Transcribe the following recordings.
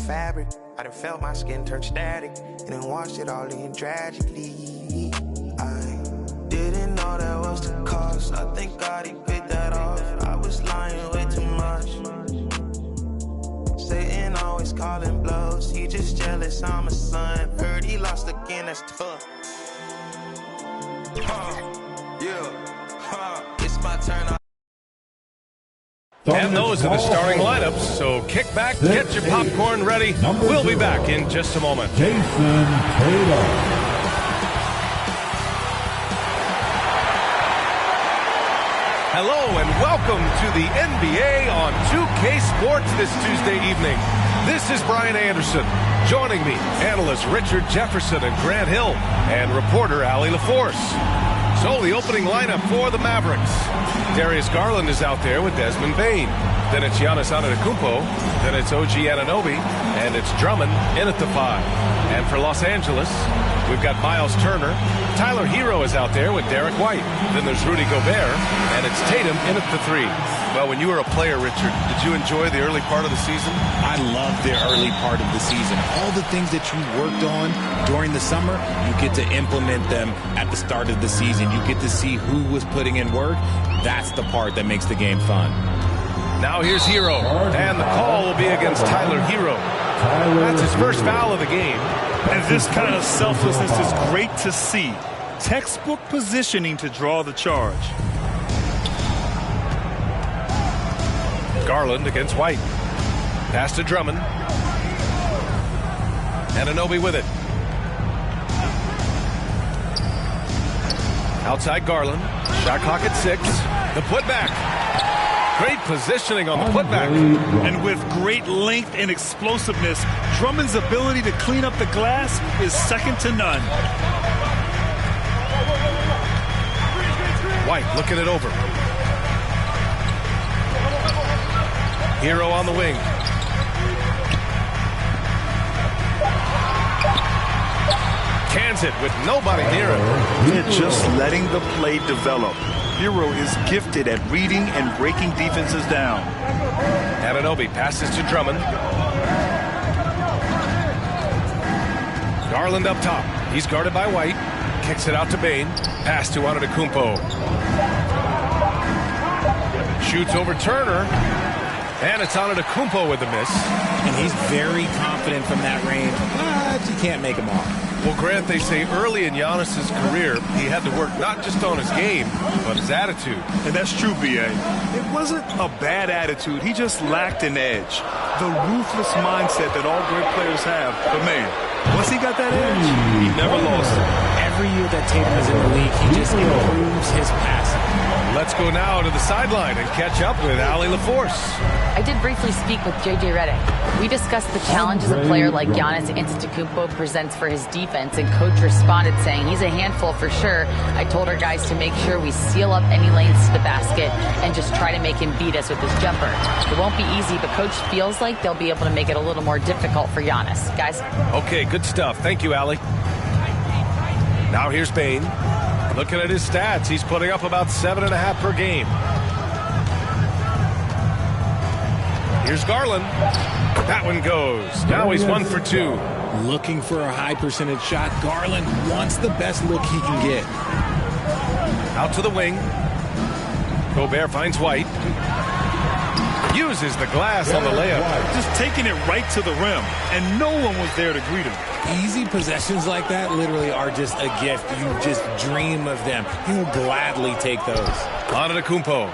fabric. I done felt my skin turn static and then washed it all in tragically. I didn't know that was the cost. I think God, he paid that off. I was lying way too much. Satan always calling blows. He just jealous, I'm a son. Heard he lost again, that's tough. It's my turn. And those are the starting lineups, so kick back, get your popcorn ready. We'll be back in just a moment. Jason Taylor. Hello and welcome to the NBA on 2K Sports this Tuesday evening. This is Brian Anderson. Joining me, analysts Richard Jefferson and Grant Hill, and reporter Allie LaForce. So the opening lineup for the Mavericks. Darius Garland is out there with Desmond Bane. Then it's Giannis Antetokounmpo. Then it's OG Anunoby. And it's Drummond in at the 5. And for Los Angeles, we've got Miles Turner. Tyler Hero is out there with Derek White. Then there's Rudy Gobert. And it's Tatum in at the 3. Well, when you were a player, Richard, did you enjoy the early part of the season? I loved the early part of the season. All the things that you worked on during the summer, you get to implement them at the start of the season. You get to see who was putting in work. That's the part that makes the game fun. Now here's Hero, and the call will be against Tyler Hero. That's his first foul of the game. And this kind of selflessness is great to see. Textbook positioning to draw the charge. Garland against White. Pass to Drummond. Anunoby with it. Outside Garland. Shot clock at 6. The putback. Great positioning on the putback. And with great length and explosiveness, Drummond's ability to clean up the glass is second to none. White looking it over. Hero on the wing. Cans it with nobody near him. They're just letting the play develop. Hero is gifted at reading and breaking defenses down. Anunoby passes to Drummond. Garland up top. He's guarded by White. Kicks it out to Bane. Pass to Antetokounmpo. Shoots over Turner. And it's Antetokounmpo with the miss. And he's very confident from that range, but you can't make him off. Well, Grant, they say early in Giannis's career, he had to work not just on his game, but his attitude. And that's true, B.A. It wasn't a bad attitude. He just lacked an edge. The ruthless mindset that all great players have. But, man, once he got that edge, he never lost it. Every year that Tatum is in the league, he just improves his passing. Let's go now to the sideline and catch up with Allie LaForce. I did briefly speak with J.J. Redick. We discussed the challenges a player like Giannis Antetokounmpo presents for his defense, and Coach responded saying he's a handful for sure. I told our guys to make sure we seal up any lanes to the basket and just try to make him beat us with his jumper. It won't be easy, but Coach feels like they'll be able to make it a little more difficult for Giannis. Guys? Okay, good stuff. Thank you, Allie. Now here's Bane. Looking at his stats, he's putting up about 7.5 per game. Here's Garland. That one goes. Now he's 1 for 2. Looking for a high percentage shot. Garland wants the best look he can get. Out to the wing. Gobert finds White. Uses the glass on the layup. Just taking it right to the rim, and no one was there to greet him. Easy possessions like that literally are just a gift. You just dream of them. He'll gladly take those. Antetokounmpo.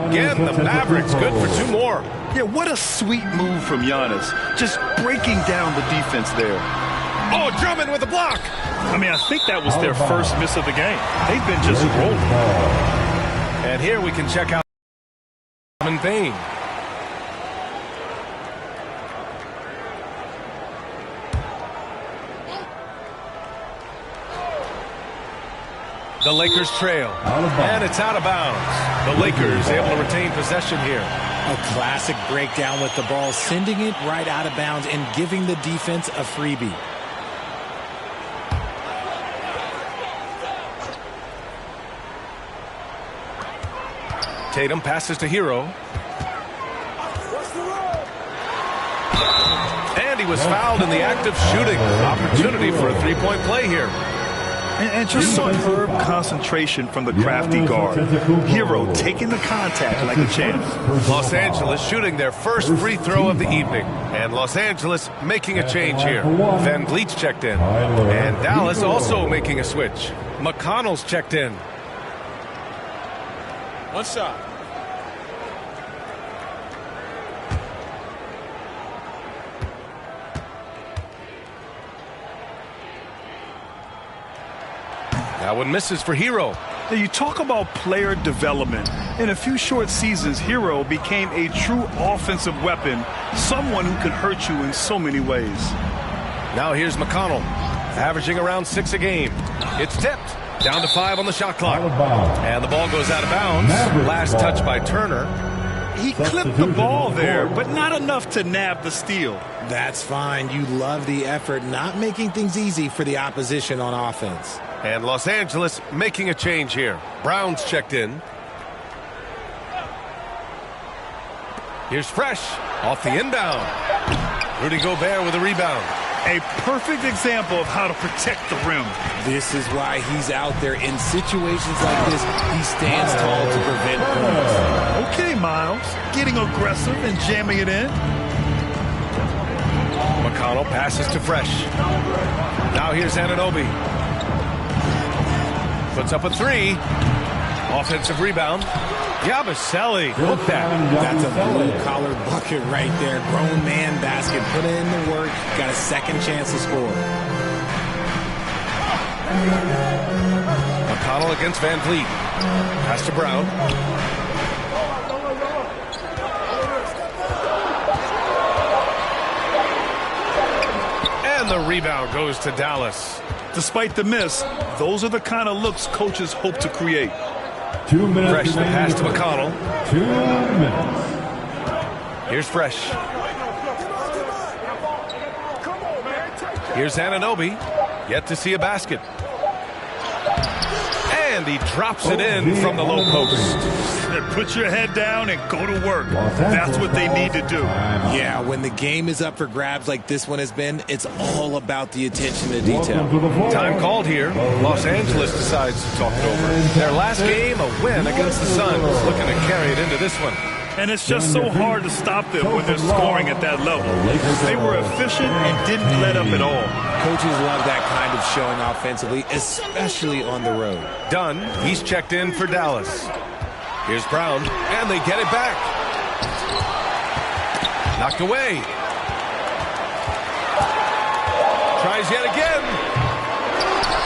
Again, the Mavericks good for 2 more. Yeah, what a sweet move from Giannis. Just breaking down the defense there. Oh, Drummond with a block. I mean, I think that was their first miss of the game. They've been just rolling. And here we can check out Bane. The Lakers trail, and it's out of bounds. The Lakers able to retain possession here. A classic breakdown with the ball, sending it right out of bounds and giving the defense a freebie. Tatum passes to Hero. And he he was fouled in the act of shooting. Opportunity for a three-point play here. And just superb concentration from the crafty guard. Hero taking the contact like a champ. Los Angeles shooting their first free throw of the evening. And Los Angeles making a change here. Van Vliet's checked in. And Dallas also making a switch. McConnell's checked in. One shot. That one misses for Hero. Now you talk about player development. In a few short seasons, Hero became a true offensive weapon, someone who could hurt you in so many ways. Now here's McConnell, averaging around 6 a game. It's tipped, down to 5 on the shot clock. And the ball goes out of bounds. Last touch by Turner. He clipped the ball there, but not enough to nab the steal. That's fine. You love the effort, not making things easy for the opposition on offense. And Los Angeles making a change here. Brown's checked in. Here's Fresh off the inbound. Rudy Gobert with a rebound. A perfect example of how to protect the rim. This is why he's out there in situations like this. He stands tall to prevent points. Okay, Miles. Getting aggressive and jamming it in. McConnell passes to Fresh. Now here's Anunoby. Puts up a 3. Offensive rebound. Yabusele. Look that. That's a blue-collar bucket right there. Grown man basket. Put in the work. Got a second chance to score. McConnell against Van Vliet. Pass to Brown. And the rebound goes to Dallas. Despite the miss, those are the kind of looks coaches hope to create. 2 minutes. Fresh the pass to McConnell. 2 minutes. Here's Fresh. Here's Anunoby. Yet to see a basket. And he drops it in from the low post. Put your head down and go to work. That's what they need to do. Yeah, when the game is up for grabs like this one has been, it's all about the attention to detail. Time called here. Los Angeles decides to talk it over. Their last game, a win against the Suns, looking to carry it into this one. And it's just so hard to stop them when they're scoring at that level. They were efficient and didn't let up at all. Coaches love that kind of showing offensively, especially on the road. Dunn, he's checked in for Dallas. Here's Brown, and they get it back. Knocked away. Tries yet again.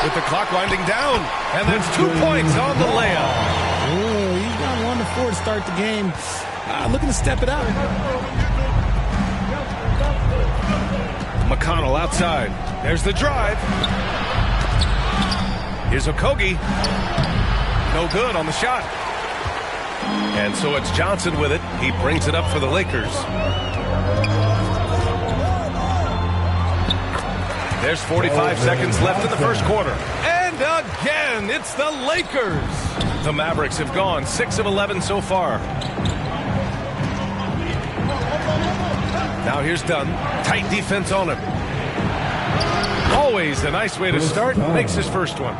With the clock winding down. And that's 2 points on the layup. Oh, he's got 1-4 to start the game. Looking to step it up. McConnell outside. There's the drive. Here's Okogie. No good on the shot. And so it's Johnson with it. He brings it up for the Lakers. There's 45 seconds left in the first quarter. And again, it's the Lakers. The Mavericks have gone 6 of 11 so far. Now here's Dunn. Tight defense on him. Always a nice way to start. Makes his first one.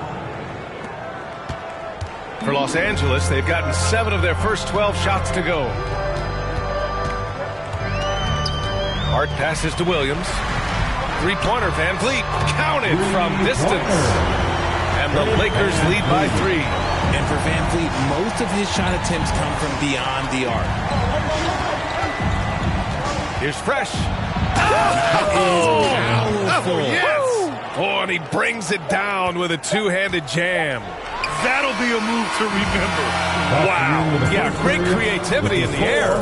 For Los Angeles, they've gotten 7 of their first 12 shots to go. Hart passes to Williams. Three-pointer, Van Vliet. Counted from distance. And the Lakers lead by 3. And for Van Vliet, most of his shot attempts come from beyond the arc. Here's Fresh. Oh, yes! Oh, and he brings it down with a two-handed jam. That'll be a move to remember. Wow. Yeah, great creativity in the air.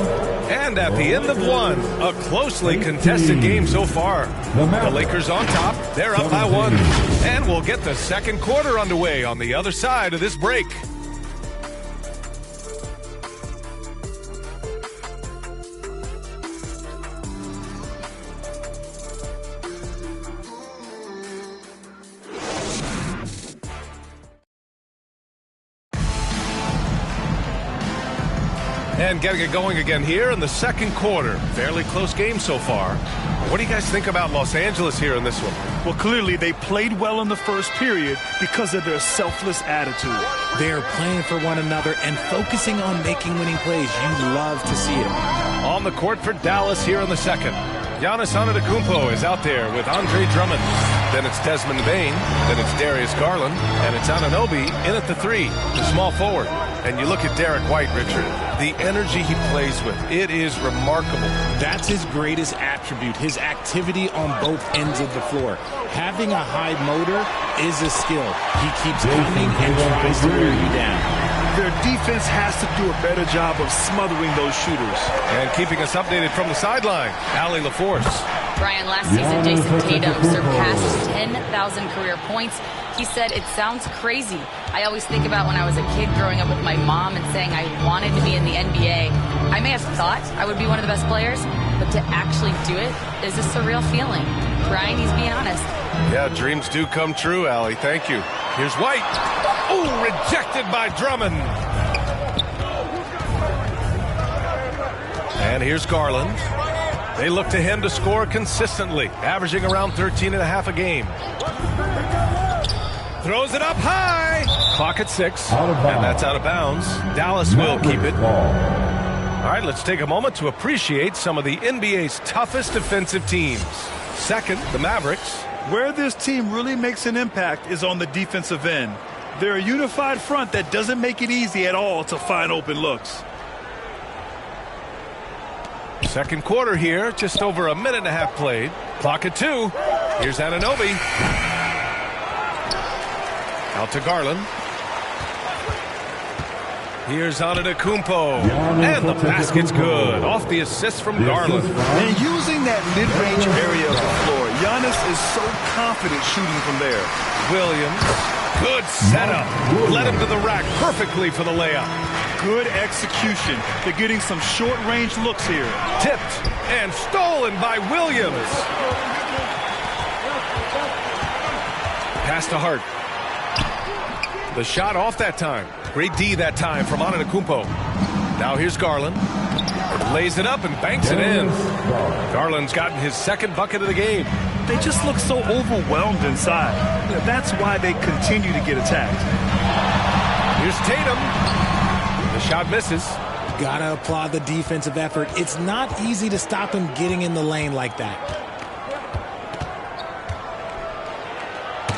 And at the end of one, a closely contested game so far. The Lakers on top. They're up by 1. And we'll get the second quarter underway on the other side of this break. And getting it going again here in the second quarter. Fairly close game so far. What do you guys think about Los Angeles here in this one? Well, clearly they played well in the first period because of their selfless attitude. They're playing for one another and focusing on making winning plays. You love to see it. On the court for Dallas here in the second. Giannis Antetokounmpo is out there with Andre Drummond. Then it's Desmond Bane. Then it's Darius Garland. And it's Anunoby in at the 3, the small forward. And you look at Derek White, Richard. The energy he plays with, it is remarkable. That's his greatest attribute, his activity on both ends of the floor. Having a high motor is a skill. He keeps coming and tries to wear you down. Their defense has to do a better job of smothering those shooters. And keeping us updated from the sideline, Allie LaForce. Brian, last season, Jason Tatum surpassed 10,000 career points. He said, "It sounds crazy. I always think about when I was a kid growing up with my mom and saying I wanted to be in the NBA. I may have thought I would be one of the best players, but to actually do it is a surreal feeling." Brian, he's being honest. Yeah, dreams do come true, Allie. Thank you. Here's White. Oh, rejected by Drummond. And here's Garland. They look to him to score consistently, averaging around 13.5 a game. Throws it up high. Clock at 6, and that's out of bounds. Dallas will keep it. All right, let's take a moment to appreciate some of the NBA's toughest defensive teams. Second, the Mavericks. Where this team really makes an impact is on the defensive end. They're a unified front that doesn't make it easy at all to find open looks. Second quarter here, just over a minute and a half played. Clock at 2. Here's Anunoby. Out to Garland. Here's Antetokounmpo. And the basket's good. Off the assist from Garland. And using that mid-range area of the floor, Giannis is so confident shooting from there. Williams. Good setup. Led him to the rack perfectly for the layup. Good execution. They're getting some short-range looks here. Tipped and stolen by Williams. Pass to Hart. The shot off that time. Great D that time from Antetokounmpo. Now here's Garland. Lays it up and banks it in. Garland's gotten his second bucket of the game. They just look so overwhelmed inside. That's why they continue to get attacked. Here's Tatum. The shot misses. Gotta applaud the defensive effort. It's not easy to stop him getting in the lane like that.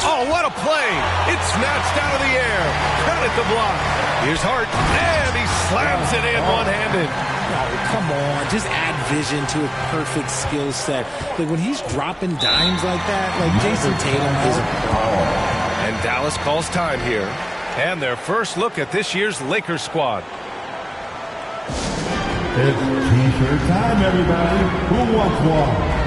Oh, what a play. It's snatched out of the air. Credit the block. Here's Hart. And he slams it in one-handed. Oh, come on. Just add vision to a perfect skill set. Like when he's dropping dimes like that, like Jason Tatum is a pro. And Dallas calls time here. And their first look at this year's Lakers squad. It's T-shirt time, everybody. Who wants one?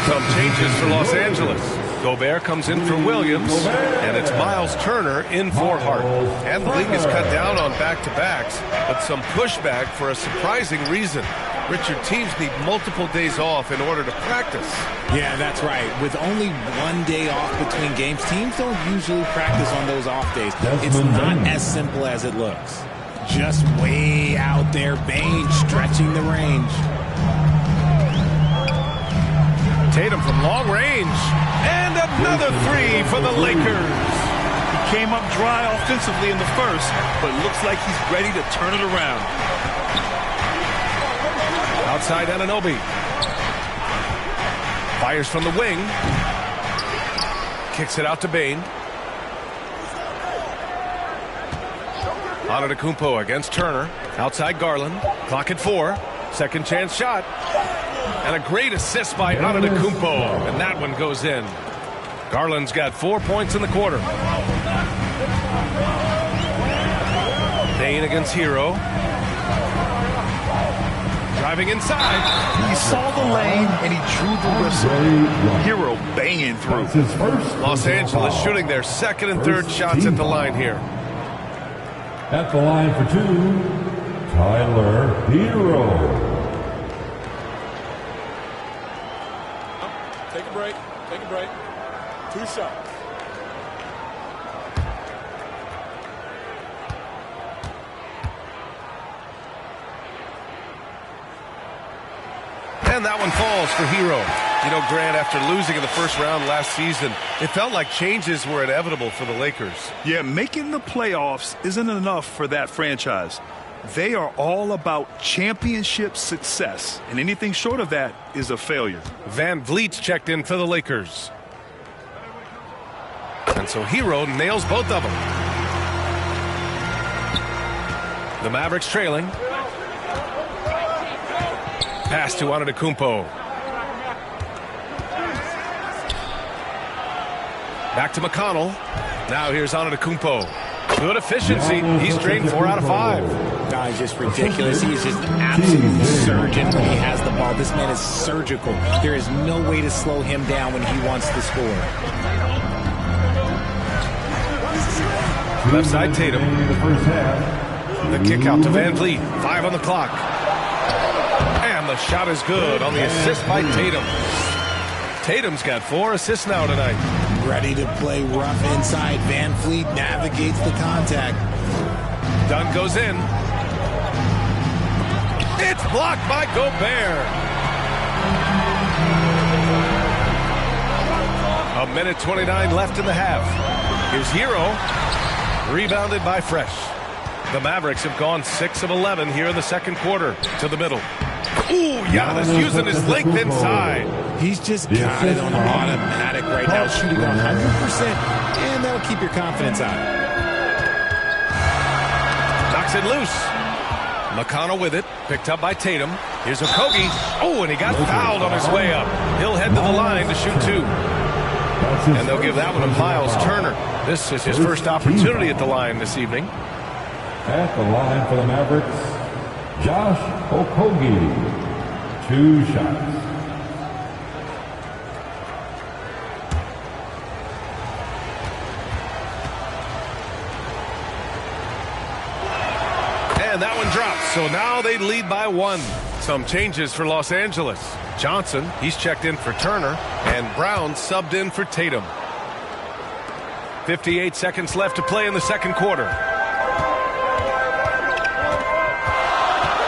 Some changes for Los Angeles. Gobert comes in for Williams, and it's Miles Turner in for Hart. And the league has cut down on back-to-backs, but some pushback for a surprising reason. Richard, teams need multiple days off in order to practice. Yeah, that's right. With only one day off between games, teams don't usually practice on those off days. It's not as simple as it looks. Just way out there, Bane stretching the range. Tatum from long range. And another three for the Lakers. He came up dry offensively in the first, but looks like he's ready to turn it around. Outside Anunoby. Fires from the wing. Kicks it out to Bane. Antetokounmpo against Turner. Outside Garland. Clock at 4. Second chance shot. And a great assist by Antetokounmpo. And that one goes in. Garland's got 4 points in the quarter. Dane against Hero. Driving inside. He saw the lane and he drew the whistle. Hero banging through. Los Angeles shooting their second and third shots at the line here. At the line for 2, Tyler Hero. Take a break. Take a break. 2 shots. And that one falls for Hero. You know, Grant, after losing in the first round last season, it felt like changes were inevitable for the Lakers. Yeah, making the playoffs isn't enough for that franchise. They are all about championship success, and anything short of that is a failure. Van Vliet's checked in for the Lakers. And so Hero nails both of them. The Mavericks trailing. Pass to Antetokounmpo. Back to McConnell. Now here's Antetokounmpo. Good efficiency. He's drained 4 out of 5. No, he's just ridiculous. He's just an absolute surgeon when he has the ball. This man is surgical. There is no way to slow him down when he wants to score. Left side Tatum. The kick out to Van Vliet. 5 on the clock. And the shot is good on the assist by Tatum. Tatum's got 4 assists now tonight. Ready to play rough inside. Van Vliet navigates the contact. Dunn goes in. It's blocked by Gobert. A minute 29 left in the half. Here's Hero. Rebounded by Fresh. The Mavericks have gone 6 of 11 here in the second quarter. To the middle. Ooh, Giannis using his length inside. He's just got it on automatic right now, shooting 100%, and that'll keep your confidence out. Knocks it loose. McConnell with it, picked up by Tatum. Here's Okogie. Oh, and he got fouled on his way up. He'll head to the line to shoot 2. And they'll give that one to Miles Turner. This is his first opportunity at the line this evening. At the line for the Mavericks, Josh Okogie. 2 shots. And that one drops. So now they lead by 1. Some changes for Los Angeles. Johnson, he's checked in for Turner. And Brown subbed in for Tatum. 58 seconds left to play in the second quarter.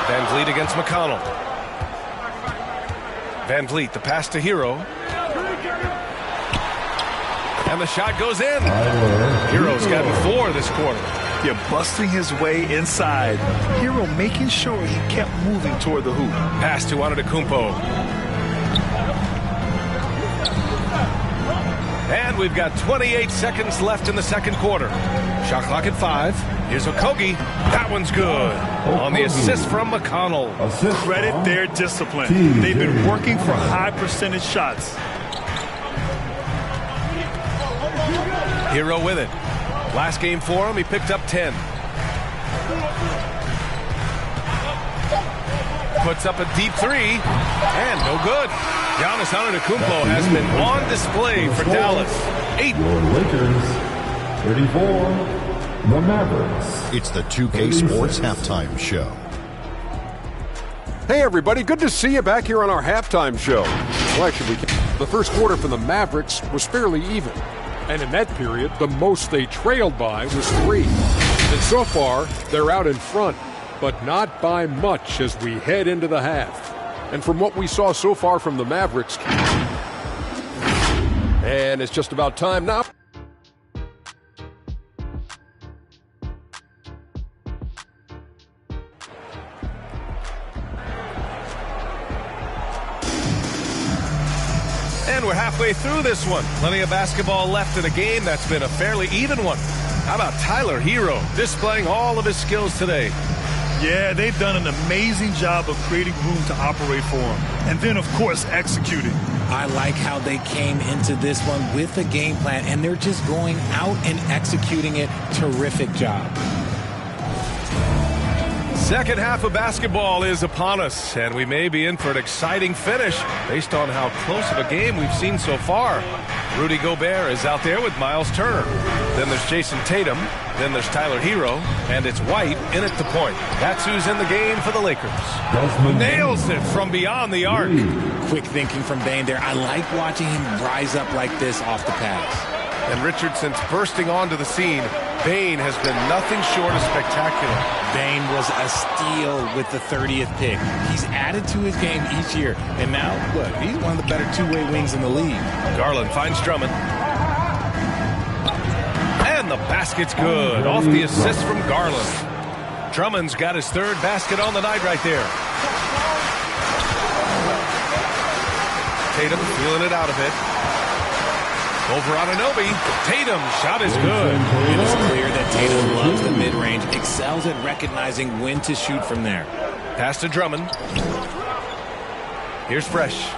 Van Vliet against McConnell. Van Vliet, the pass to Hero. And the shot goes in. Hero's gotten 4 this quarter. Yeah, busting his way inside. Hero making sure he kept moving toward the hoop. Pass to Antetokounmpo. And we've got 28 seconds left in the second quarter. Shot clock at 5. Here's Okogie. That one's good. On the assist from McConnell. Credit their discipline. They've been working for high percentage shots. Hero with it. Last game for him, he picked up 10. Puts up a deep 3. And no good. Giannis Antetokounmpo has been on display for Dallas. 8. Your Lakers, 34. The Mavericks. It's the 2K Sports Halftime Show. Hey everybody, good to see you back here on our halftime show. Well, actually, the first quarter for the Mavericks was fairly even. And in that period, the most they trailed by was 3. And so far, they're out in front, but not by much as we head into the half. And from what we saw so far from the Mavericks, and it's just about time now. And we're halfway through this one. Plenty of basketball left in a game that's been a fairly even one. How about Tyler Hero displaying all of his skills today? Yeah, they've done an amazing job of creating room to operate for him. And then, of course, executing. I like how they came into this one with a game plan, and they're just going out and executing it. Terrific job. Second half of basketball is upon us, and we may be in for an exciting finish based on how close of a game we've seen so far. Rudy Gobert is out there with Miles Turner. Then there's Jason Tatum. Then there's Tyler Hero. And it's White in at the point. That's who's in the game for the Lakers. Nails it from beyond the arc. Quick thinking from Bane there. I like watching him rise up like this off the pass. And Richardson's bursting onto the scene. Bane has been nothing short of spectacular. Bane was a steal with the 30th pick. He's added to his game each year. And now, look, he's one of the better two-way wings in the league. Garland finds Drummond. And the basket's good. Off the assist from Garland. Drummond's got his third basket on the night right there. Tatum feeling it out a bit. Over on Anunoby. Tatum's shot is good. It is clear that Tatum loves the mid-range, excels at recognizing when to shoot from there. Pass to Drummond. Here's Fresh.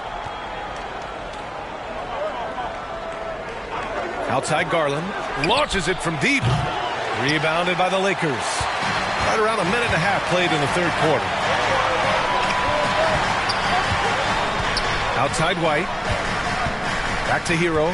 Outside Garland. Launches it from deep. Rebounded by the Lakers. Right around a minute and a half played in the third quarter. Outside White. Back to Hero.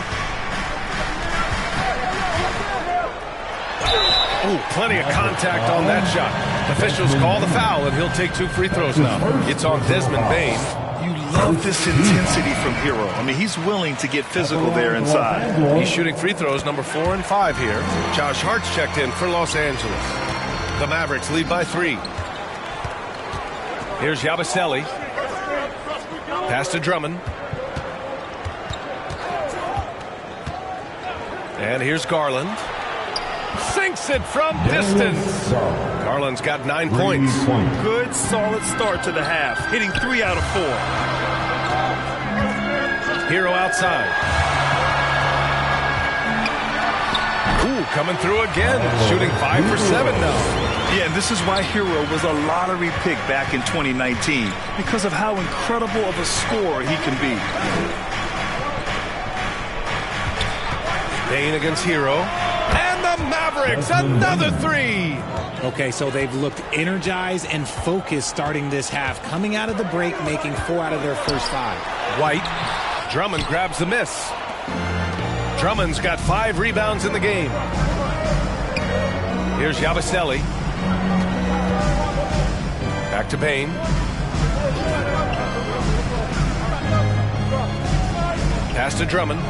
Oh, plenty of contact on that shot. Officials call the foul, and he'll take 2 free throws now. It's on Desmond Bane. You love this intensity from Hero. I mean, he's willing to get physical there inside. He's shooting free throws number 4 and 5 here. Josh Hart's checked in for Los Angeles. The Mavericks lead by 3. Here's Yabusele. Pass to Drummond. And here's Garland. Sinks it from distance. Garland's got 9 points. Good, solid start to the half. Hitting 3 out of 4. Hero outside. Ooh, coming through again. Shooting 5 for 7 now. Yeah, and this is why Hero was a lottery pick back in 2019. Because of how incredible of a scorer he can be. Bane against Hero. And the Mavericks, another 3. Okay, so they've looked energized and focused starting this half. Coming out of the break, making 4 out of their first 5. White. Drummond grabs the miss. Drummond's got 5 rebounds in the game. Here's Yabusele. Back to Bane. Pass to Drummond.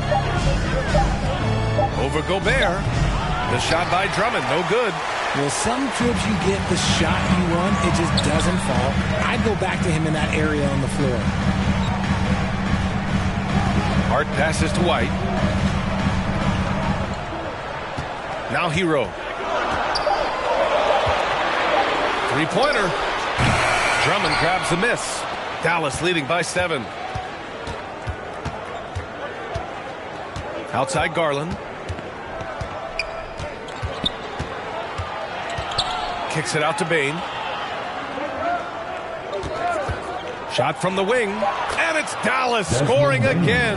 Over Gobert. The shot by Drummond, no good. Well, some trips you get the shot you want, it just doesn't fall. I'd go back to him in that area on the floor. Hart passes to White. Now Hero. 3-pointer. Drummond grabs the miss. Dallas leading by 7. Outside Garland. Kicks it out to Bane. Shot from the wing. And it's Dallas scoring again.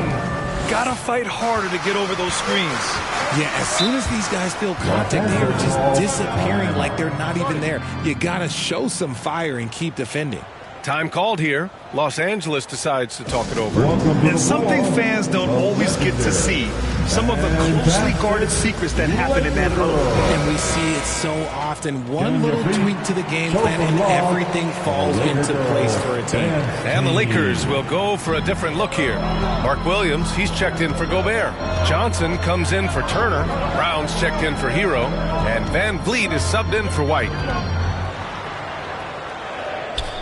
Gotta fight harder to get over those screens. Yeah, as soon as these guys feel contact, they are just disappearing like they're not even there. You gotta show some fire and keep defending. Time called here. Los Angeles decides to talk it over. And something fans don't always get to see. Some of the closely guarded secrets that happen in that huddle. And we see it so often. One little tweak to the game plan and everything falls into place for a team. And the Lakers will go for a different look here. Mark Williams, he's checked in for Gobert. Johnson comes in for Turner. Brown's checked in for Hero. And Van Vliet is subbed in for White.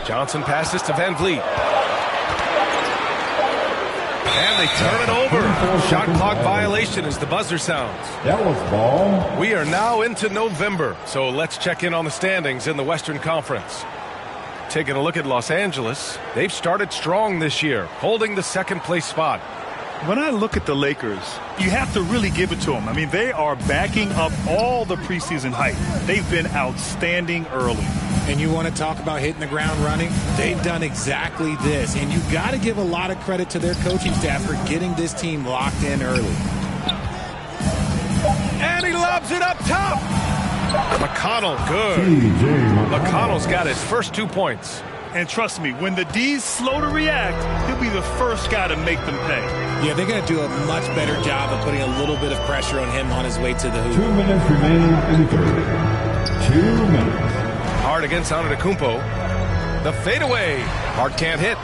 Johnson passes to Van Vliet. And they turn it over. Shot clock violation as the buzzer sounds. That was ball. We are now into November, so let's check in on the standings in the Western Conference. Taking a look at Los Angeles, they've started strong this year, holding the second place spot. When I look at the Lakers, you have to really give it to them. I mean, they are backing up all the preseason hype. They've been outstanding early. And you want to talk about hitting the ground running? They've done exactly this. And you've got to give a lot of credit to their coaching staff for getting this team locked in early. And he lobs it up top. McConnell, good. McConnell's got his first 2 points. And trust me, when the D's slow to react, he'll be the first guy to make them pay. Yeah, they're going to do a much better job of putting a little bit of pressure on him on his way to the hoop. 2 minutes remaining in the third. 2 minutes. Hard against Antetokounmpo. The fadeaway. Hard can't hit.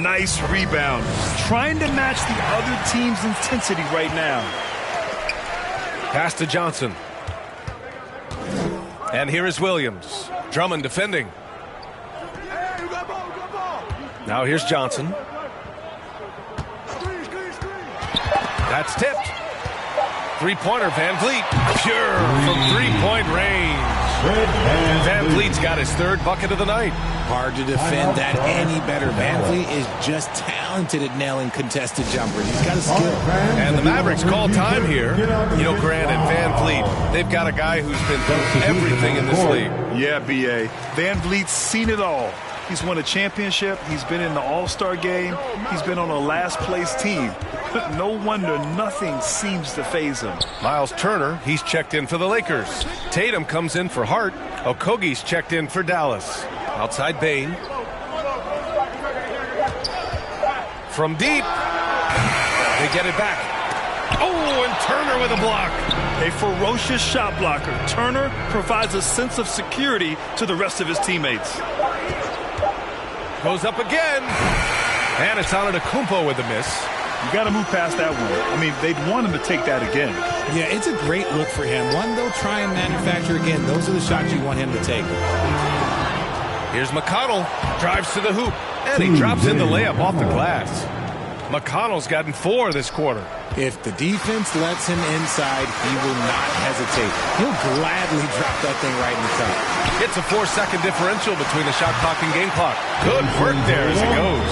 Nice rebound. Trying to match the other team's intensity right now. Pass to Johnson. And here is Williams. Drummond defending. Now here's Johnson. That's tipped. Three-pointer, Van Vliet. Pure from three-point range. Van Vliet's got his third bucket of the night. Hard to defend that any better. Van Vliet is just talented at nailing contested jumpers. He's got a skill. And the Mavericks call time here. You know, granted, Van Vliet, they've got a guy who's been through everything in this league. Yeah, B.A. Van Vliet's seen it all. He's won a championship. He's been in the All-Star game. He's been on a last-place team. No wonder nothing seems to faze him. Miles Turner, he's checked in for the Lakers. Tatum comes in for Hart. Okogie's checked in for Dallas. Outside Bain. From deep. They get it back. Oh, and Turner with a block. A ferocious shot blocker. Turner provides a sense of security to the rest of his teammates. Goes up again. And it's Antetokounmpo with the miss. You got to move past that one. I mean, they'd want him to take that again. Yeah, it's a great look for him. One they'll try and manufacture again. Those are the shots you want him to take. Here's McConnell. Drives to the hoop. And he drops in the layup off the glass. McConnell's gotten 4 this quarter. If the defense lets him inside, he will not hesitate. He'll gladly drop that thing right in the top. It's a 4-second differential between the shot clock and game clock. Good work there as he goes.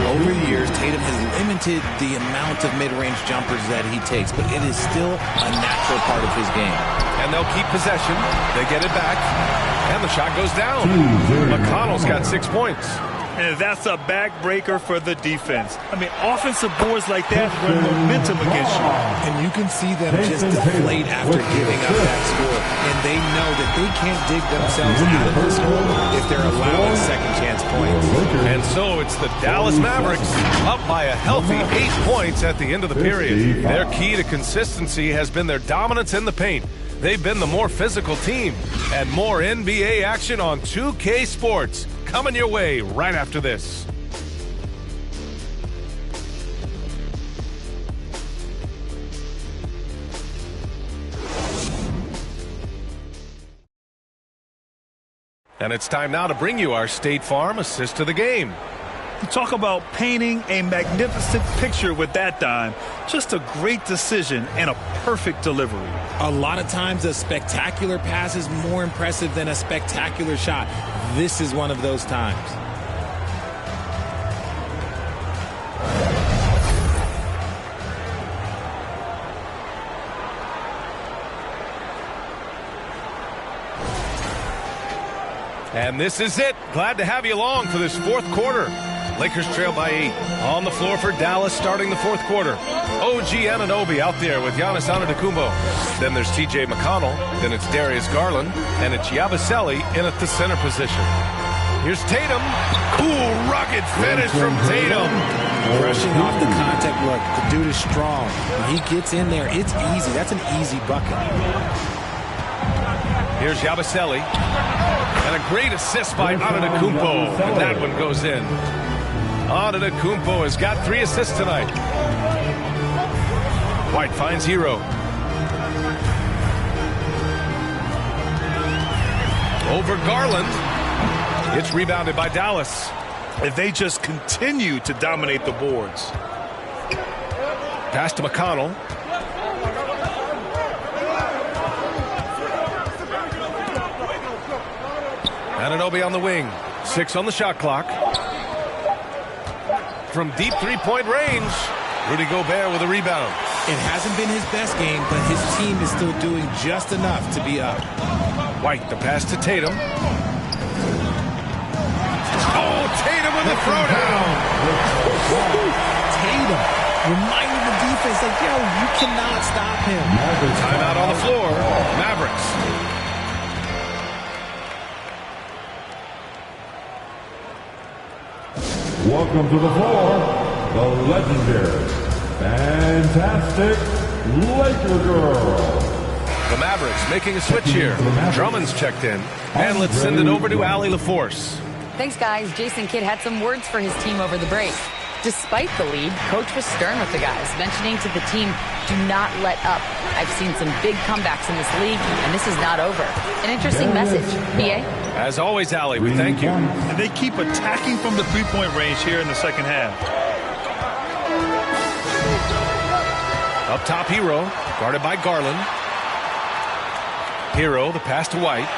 Over the years, Tatum has limited the amount of mid-range jumpers that he takes, but it is still a natural part of his game. And they'll keep possession. They get it back. And the shot goes down. McConnell's got 6 points. And that's a backbreaker for the defense. I mean, offensive boards like that run momentum against you. And you can see them just deflate after giving up that score. And they know that they can't dig themselves out of this hole if they're allowing second chance points. And so it's the Dallas Mavericks up by a healthy 8 points at the end of the period. Their key to consistency has been their dominance in the paint. They've been the more physical team. And more NBA action on 2K Sports. Coming your way right after this. And it's time now to bring you our State Farm assist to the game. You talk about painting a magnificent picture with that dime. Just a great decision and a perfect delivery. A lot of times a spectacular pass is more impressive than a spectacular shot. This is one of those times. And this is it. Glad to have you along for this fourth quarter. Lakers trail by 8. On the floor for Dallas starting the fourth quarter. OG Anunoby out there with Giannis Antetokounmpo. Then there's TJ McConnell. Then it's Darius Garland. And it's Yabusele in at the center position. Here's Tatum. Cool, rugged finish from Tatum. Brushing off the contact look. The dude is strong. When he gets in there, it's easy. That's an easy bucket. Here's Yabusele. And a great assist by Antetokounmpo. And that one goes in. Antetokounmpo has got 3 assists tonight. White finds Hero. Over Garland. It's rebounded by Dallas. And they just continue to dominate the boards. Pass to McConnell. Anunoby on the wing. 6 on the shot clock. From deep three-point range. Rudy Gobert with a rebound. It hasn't been his best game, but his team is still doing just enough to be up. White, the pass to Tatum. Oh, Tatum with the throwdown. Tatum reminding the defense, like, yo, you cannot stop him. Timeout on the floor. Mavericks. Welcome to the floor, the legendary, fantastic Laker girl. The Mavericks making a switch here. Drummond's checked in. And let's send it over to Allie LaForce. Thanks, guys. Jason Kidd had some words for his team over the break. Despite the lead, coach was stern with the guys, mentioning to the team, do not let up. I've seen some big comebacks in this league, and this is not over. An interesting message. B.A.? As always, Allie, we thank you. And they keep attacking from the three-point range here in the second half. Up top, Hero, guarded by Garland. Hero, the pass to White.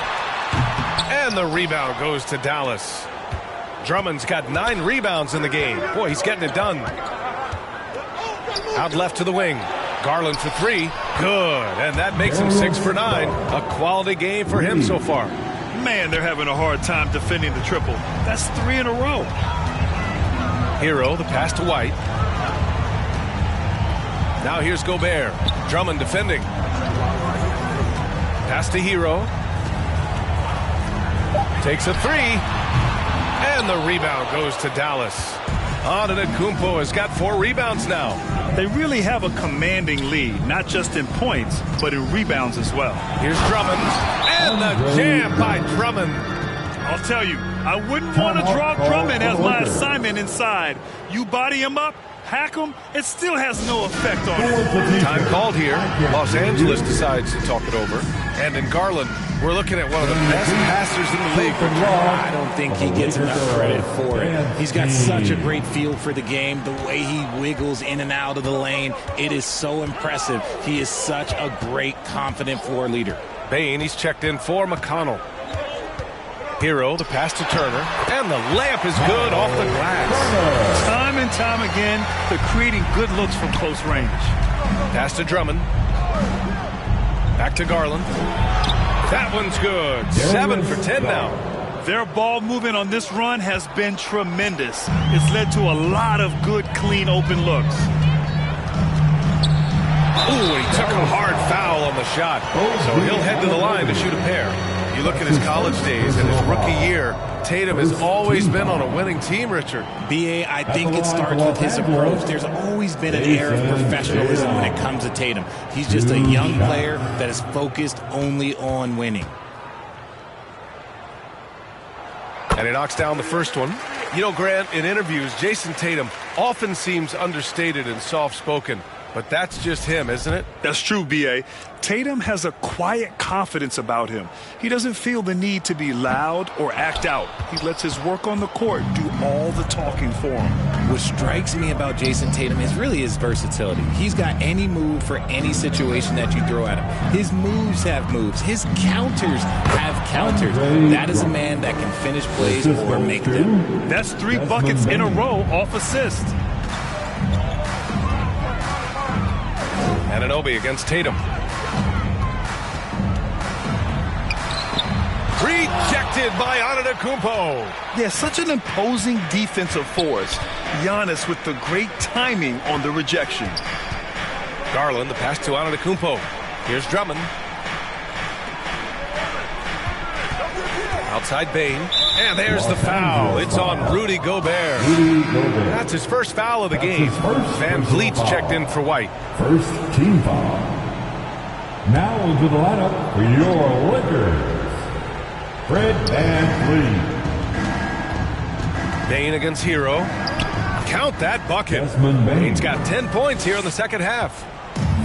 And the rebound goes to Dallas. Drummond's got 9 rebounds in the game. Boy, he's getting it done. Out left to the wing. Garland for 3. Good. And that makes him 6 for 9. A quality game for him so far. Man, they're having a hard time defending the triple. That's 3 in a row. Hero, the pass to White. Now here's Gobert. Drummond defending. Pass to Hero. Takes a 3. And the rebound goes to Dallas. Antetokounmpo has got 4 rebounds now. They really have a commanding lead, not just in points, but in rebounds as well. Here's Drummond. And the jam by Drummond. I'll tell you, I wouldn't want to draw Drummond as my assignment inside. You body him up, hack him, it still has no effect on him. Time called here. Los Angeles decides to talk it over. And in Garland, we're looking at one of the best passers in the league. I don't think he gets enough credit for it. He's got such a great feel for the game. The way he wiggles in and out of the lane, it is so impressive. He is such a great, confident floor leader. Bain, he's checked in for McConnell. Hero, the pass to Turner. And the layup is good off the glass. Time and time again, they're creating good looks from close range. Pass to Drummond. Back to Garland. That one's good. 7 for 10 now. Their ball movement on this run has been tremendous. It's led to a lot of good, clean, open looks. Ooh, he took a hard foul on the shot. So he'll head to the line to shoot a pair. You look at his college days and his rookie year, Tatum has always been on a winning team, Richard. B.A., I think it starts with his approach. There's always been an air of professionalism when it comes to Tatum. He's just a young player that is focused only on winning. And he knocks down the first one. You know, Grant, in interviews, Jason Tatum often seems understated and soft-spoken. But that's just him, isn't it? That's true, B.A. Tatum has a quiet confidence about him. He doesn't feel the need to be loud or act out. He lets his work on the court do all the talking for him. What strikes me about Jason Tatum is really his versatility. He's got any move for any situation that you throw at him. His moves have moves. His counters have counters. That is a man that can finish plays or make them. That's 3 buckets in a row off assist. Anunoby against Tatum. Rejected by Antetokounmpo. Yeah, such an imposing defensive force. Giannis with the great timing on the rejection. Garland, the pass to Antetokounmpo. Here's Drummond. Outside Bain. And there's the foul. It's on Rudy Gobert. That's his first foul of the game. Van Vliet's checked in for White. First team foul. Now into the lineup for your Lakers. Fred VanVleet. Bain against Hero. Count that bucket. Bain's got 10 points here in the second half.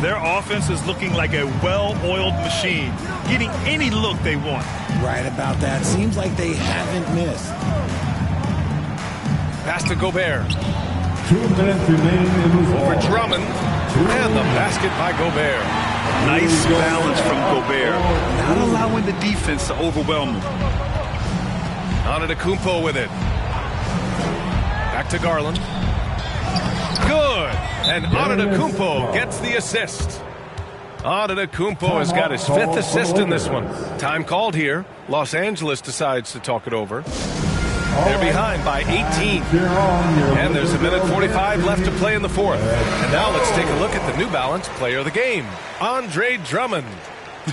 Their offense is looking like a well-oiled machine, getting any look they want. Right about that. Seems like they haven't missed. Pass to Gobert. 2 minutes remaining in this For ball. Drummond. And the basket by Gobert. Nice balance from Gobert, not allowing the defense to overwhelm him. Antetokounmpo with it. Back to Garland. good. And Antetokounmpo gets the assist. Antetokounmpo has got his 5th assist in this one. Time called here. Los Angeles decides to talk it over. They're behind by 18. And there's a minute 45 left to play in the 4th. And now let's take a look at the New Balance player of the game, Andre Drummond.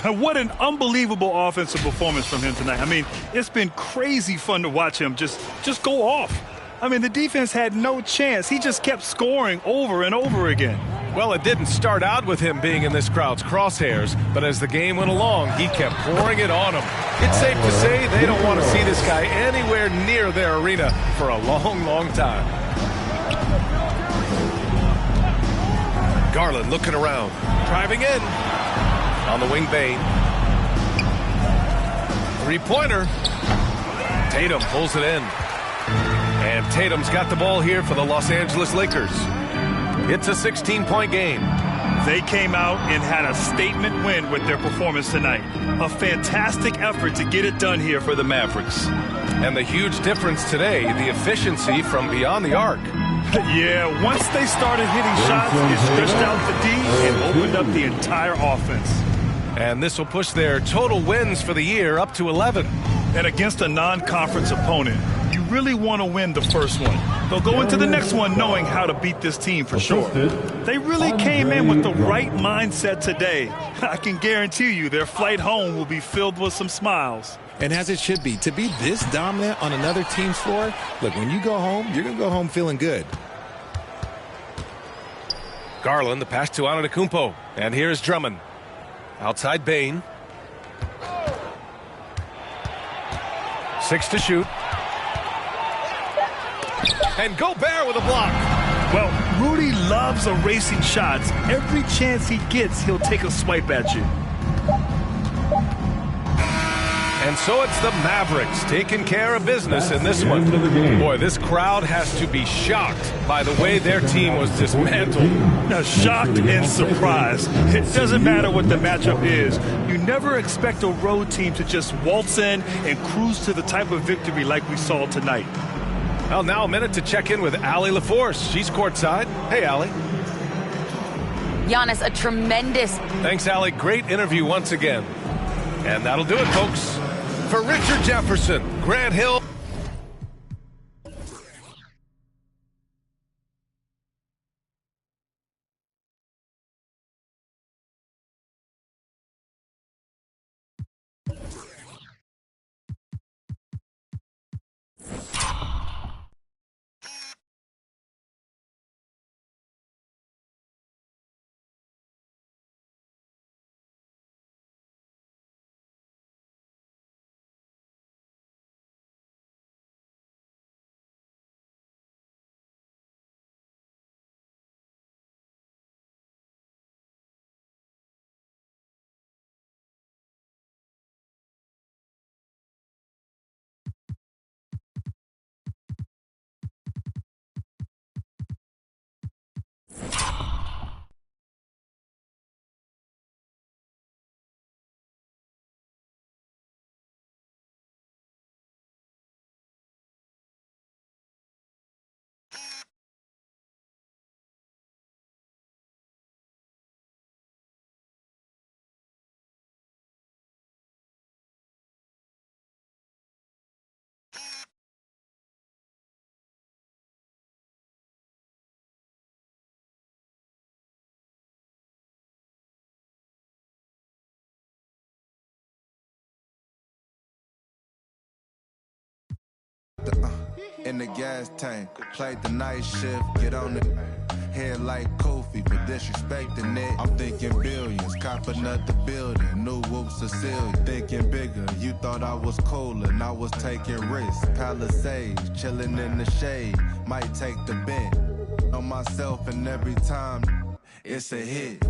What an unbelievable offensive performance from him tonight. I mean, it's been crazy fun to watch him just go off. I mean, the defense had no chance. He just kept scoring over and over again. Well, it didn't start out with him being in this crowd's crosshairs, but as the game went along, he kept pouring it on him. It's safe to say they don't want to see this guy anywhere near their arena for a long, long time. Garland looking around, driving in. On the wing, Bane. Three-pointer. Tatum pulls it in. And Tatum's got the ball here for the Los Angeles Lakers. It's a 16-point game. They came out and had a statement win with their performance tonight. A fantastic effort to get it done here for the Mavericks. And the huge difference today, the efficiency from beyond the arc. Yeah, once they started hitting shots, it stretched out the D and opened up the entire offense. And this will push their total wins for the year up to 11. And against a non-conference opponent, you really want to win the first one. They'll go into the next one knowing how to beat this team for sure. They really came in with the right mindset today. I can guarantee you their flight home will be filled with some smiles. And as it should be, to be this dominant on another team's floor, look, when you go home, you're going to go home feeling good. Garland, the pass to Antetokounmpo. And here's Drummond. Outside Bane. 6 to shoot. And Gobert with a block. Well, Rudy loves erasing shots. Every chance he gets, he'll take a swipe at you. And so it's the Mavericks taking care of business in this one. Boy, this crowd has to be shocked by the way their team was dismantled. Now, shocked and surprised. It doesn't matter what the matchup is. You never expect a road team to just waltz in and cruise to the type of victory like we saw tonight. Well, now a minute to check in with Allie LaForce. She's courtside. Hey, Allie. Giannis, a tremendous... Thanks, Allie. Great interview once again. And that'll do it, folks. For Richard Jefferson, Grant Hill. In the gas tank, played the night shift, get on it. Head like Kofi for disrespecting it. I'm thinking billions, copping up the building. New whoops Cecilia, thinking bigger. You thought I was cooler, and I was taking risks. Palisades, chilling in the shade. Might take the bent on myself, and every time it's a hit.